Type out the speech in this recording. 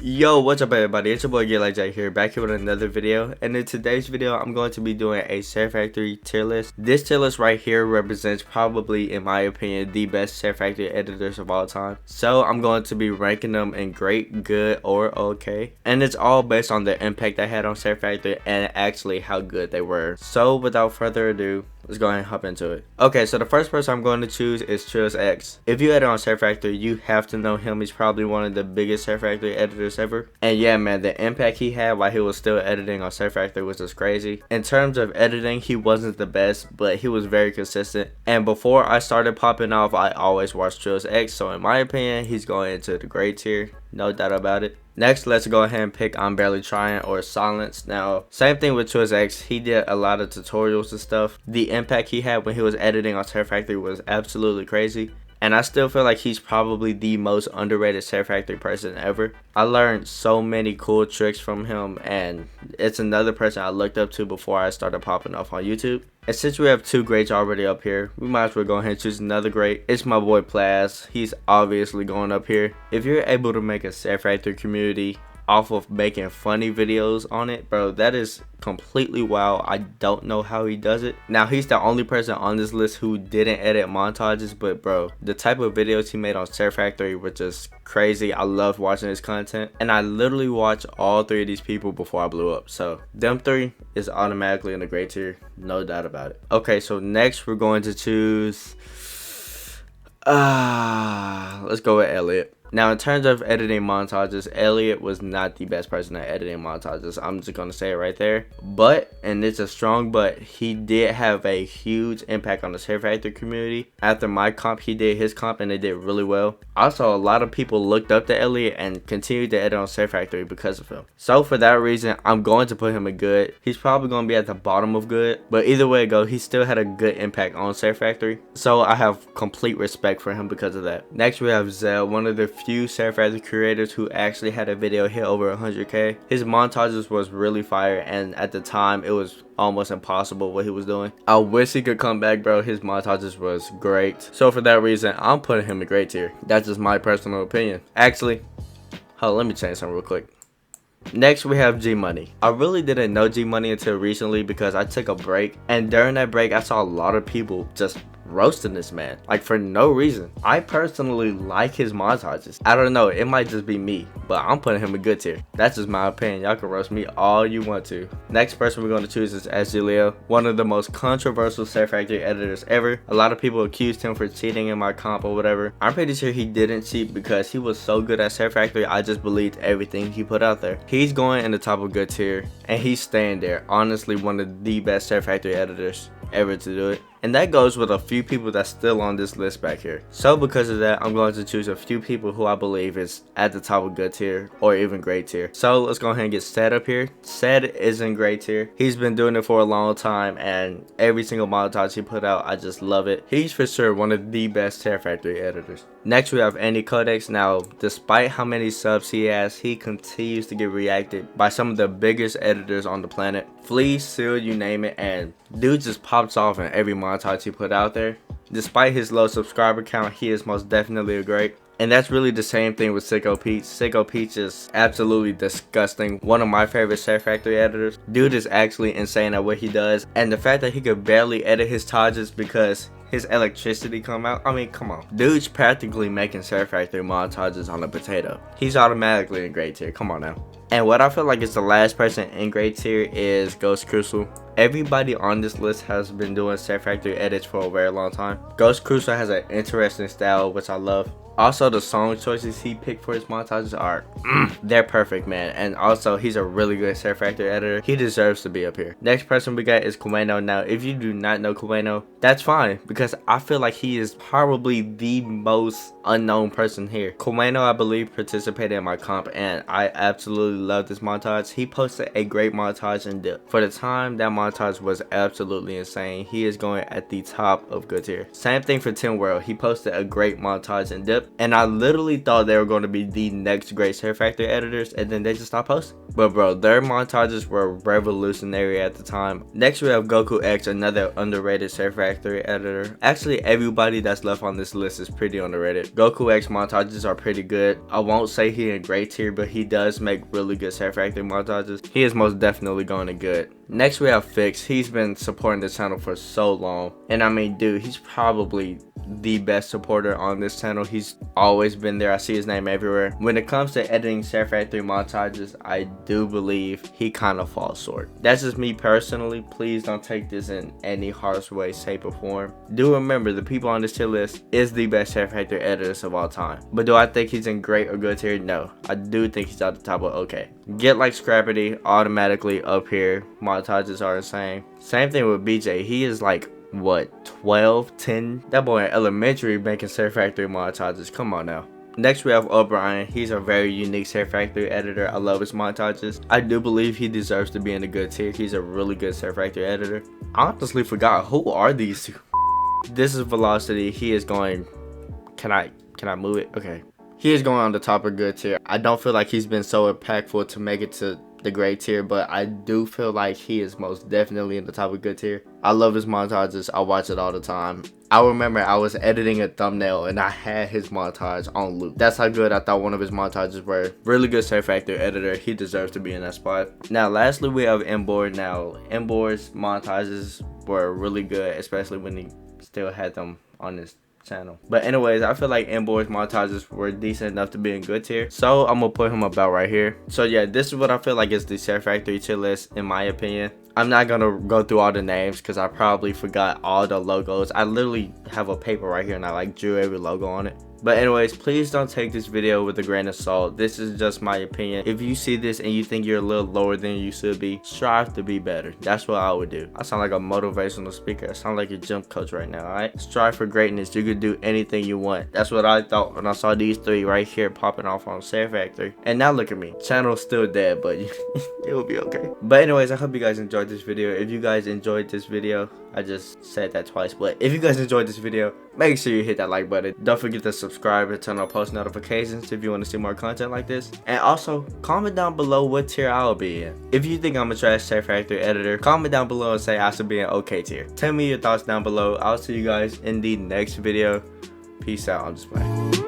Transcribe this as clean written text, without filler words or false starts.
Yo, what's up everybody, it's your boy GetLikeJay here, back here with another video. And in today's video, I'm going to be doing a Sharefactory tier list. This tier list right here represents probably, in my opinion, the best Sharefactory editors of all time. So I'm going to be ranking them in great, good, or okay. And it's all based on the impact they had on Sharefactory and actually how good they were. So without further ado, let's go ahead and hop into it. Okay, so the first person I'm going to choose is X. If you edit on Sharefactory, you have to know him. He's probably one of the biggest Sharefactory editors ever. And yeah, man, the impact he had while he was still editing on Sharefactory was just crazy. In terms of editing, he wasn't the best, but he was very consistent. And before I started popping off, I always watched X. So in my opinion, he's going into the great tier. No doubt about it. Next, let's go ahead and pick I'm Barely Trying or Silence. Now, same thing with X. He did a lot of tutorials and stuff. The impact he had when he was editing on Sharefactory was absolutely crazy. And I still feel like he's probably the most underrated Sharefactory person ever. I learned so many cool tricks from him, and it's another person I looked up to before I started popping off on YouTube. And since we have two greats already up here, we might as well go ahead and choose another great. It's my boy Plaz. He's obviously going up here. If you're able to make a Sharefactory community off of making funny videos on it, bro, that is completely wild. I don't know how he does it. Now, he's the only person on this list who didn't edit montages, but bro, the type of videos he made on Sharefactory were just crazy. I loved watching his content, and I literally watched all three of these people before I blew up. So them three is automatically in the great tier, no doubt about it. Okay, so next we're going to choose let's go with Elliot. Now, in terms of editing montages, Elliot was not the best person at editing montages. I'm just going to say it right there. But, and it's a strong but, he did have a huge impact on the Sharefactory community. After my comp, he did his comp and it did really well. Also, a lot of people looked up to Elliot and continued to edit on Sharefactory because of him. So, for that reason, I'm going to put him in good. He's probably going to be at the bottom of good. But either way it go, he still had a good impact on Sharefactory. So, I have complete respect for him because of that. Next, we have Zell, one of the few Sharefactory creators who actually had a video hit over 100k. His montages was really fire, and at the time it was almost impossible what he was doing. I wish he could come back, bro. His montages was great. So for that reason, I'm putting him in great tier. That's just my personal opinion. Actually, hold on, let me change something real quick. Next, we have G Money. I really didn't know G Money until recently because I took a break, and during that break I saw a lot of people just roasting this man, like, for no reason. I personally like his montages. I don't know, it might just be me, but I'm putting him in good tier. That's just my opinion. Y'all can roast me all you want to. Next person we're going to choose is SGLeo, one of the most controversial Sharefactory editors ever. A lot of people accused him for cheating in my comp or whatever. I'm pretty sure he didn't cheat because he was so good at Sharefactory. I just believed everything he put out there. He's going in the top of good tier, and he's staying there. Honestly, one of the best Sharefactory editors ever to do it. And that goes with a few people that's still on this list back here. So because of that, I'm going to choose a few people who I believe is at the top of good tier or even great tier. So let's go ahead and get Sed up here. Sed is in great tier. He's been doing it for a long time, and every single montage he put out, I just love it. He's for sure one of the best Sharefactory editors. Next, we have Andy Codex. Now, despite how many subs he has, he continues to get reacted by some of the biggest editors on the planet. Flea, Seal, you name it, and dude just pops off in every montage he put out there. Despite his low subscriber count, he is most definitely a great. And that's really the same thing with Sicko Peach. Sicko Peach is absolutely disgusting. One of my favorite Sharefactory editors. Dude is actually insane at what he does. And the fact that he could barely edit his tages because his electricity come out. I mean, come on. Dude's practically making Sharefactory montages on a potato. He's automatically in great tier. Come on now. And what I feel like is the last person in great tier is Ghost Crucial. Everybody on this list has been doing Sharefactory edits for a very long time. Ghost Crucial has an interesting style, which I love. Also, the song choices he picked for his montages are, they're perfect, man. And also, he's a really good Sharefactory editor. He deserves to be up here. Next person we got is Kueno. Now, if you do not know Kueno, that's fine, because I feel like he is probably the most unknown person here. Kueno, I believe, participated in my comp, and I absolutely love this montage. He posted a great montage in dip. For the time, that montage was absolutely insane. He is going at the top of good tier. Same thing for Tim World. He posted a great montage in dip. And I literally thought they were going to be the next great Sharefactory editors, and then they just stopped posting. But bro, their montages were revolutionary at the time. Next we have Goku X, another underrated Sharefactory editor. Actually, everybody that's left on this list is pretty underrated. Goku X montages are pretty good. I won't say he in great tier, but he does make really good Sharefactory montages. He is most definitely going to good. Next we have Fix. He's been supporting the channel for so long, and I mean, dude, he's probably the best supporter on this channel. He's always been there. I see his name everywhere. When it comes to editing Sharefactory montages, I do believe he kind of falls short. That's just me personally. Please don't take this in any harsh way, shape, or form. Do remember, the people on this tier list is the best Sharefactory editors of all time. But do I think he's in great or good tier? No. I do think he's at the top of okay. GetLikeJay automatically up here. Montages are insane. Same thing with BJ. He is like, what, 12, 10? That boy in elementary making Sharefactory montages. Come on now. Next we have O'Brien. He's a very unique Sharefactory editor. I love his montages. I do believe he deserves to be in a good tier. He's a really good Sharefactory editor. I honestly forgot, who are these two? This is Velocity. He is going, can I move it? Okay. He is going on the top of good tier. I don't feel like he's been so impactful to make it to the great tier, but I do feel like he is most definitely in the top of good tier. I love his montages. I watch it all the time. I remember I was editing a thumbnail and I had his montage on loop. That's how good I thought one of his montages were. Really good Sharefactory editor. He deserves to be in that spot. Now lastly we have Mbor. Now Mbor's montages were really good, especially when he still had them on his channel. But anyways, I feel like Mbor's montages were decent enough to be in good tier, so I'm gonna put him about right here. So yeah, this is what I feel like is the Sharefactory tier list in my opinion. I'm not gonna go through all the names because I probably forgot all the logos. I literally have a paper right here and I like drew every logo on it. But anyways, please don't take this video with a grain of salt. This is just my opinion. If you see this and you think you're a little lower than you should be, strive to be better. That's what I would do. I sound like a motivational speaker. I sound like a gym coach right now, alright? Strive for greatness. You can do anything you want. That's what I thought when I saw these three right here popping off on Sharefactory. And now look at me. Channel's still dead, but it will be okay. But anyways, I hope you guys enjoyed this video. If you guys enjoyed this video, I just said that twice, but if you guys enjoyed this video, make sure you hit that like button. Don't forget to subscribe and turn on post notifications if you want to see more content like this. And also, comment down below what tier I'll be in. If you think I'm a trash Sharefactory editor, comment down below and say I should be in okay tier. Tell me your thoughts down below. I'll see you guys in the next video. Peace out. I'm just playing.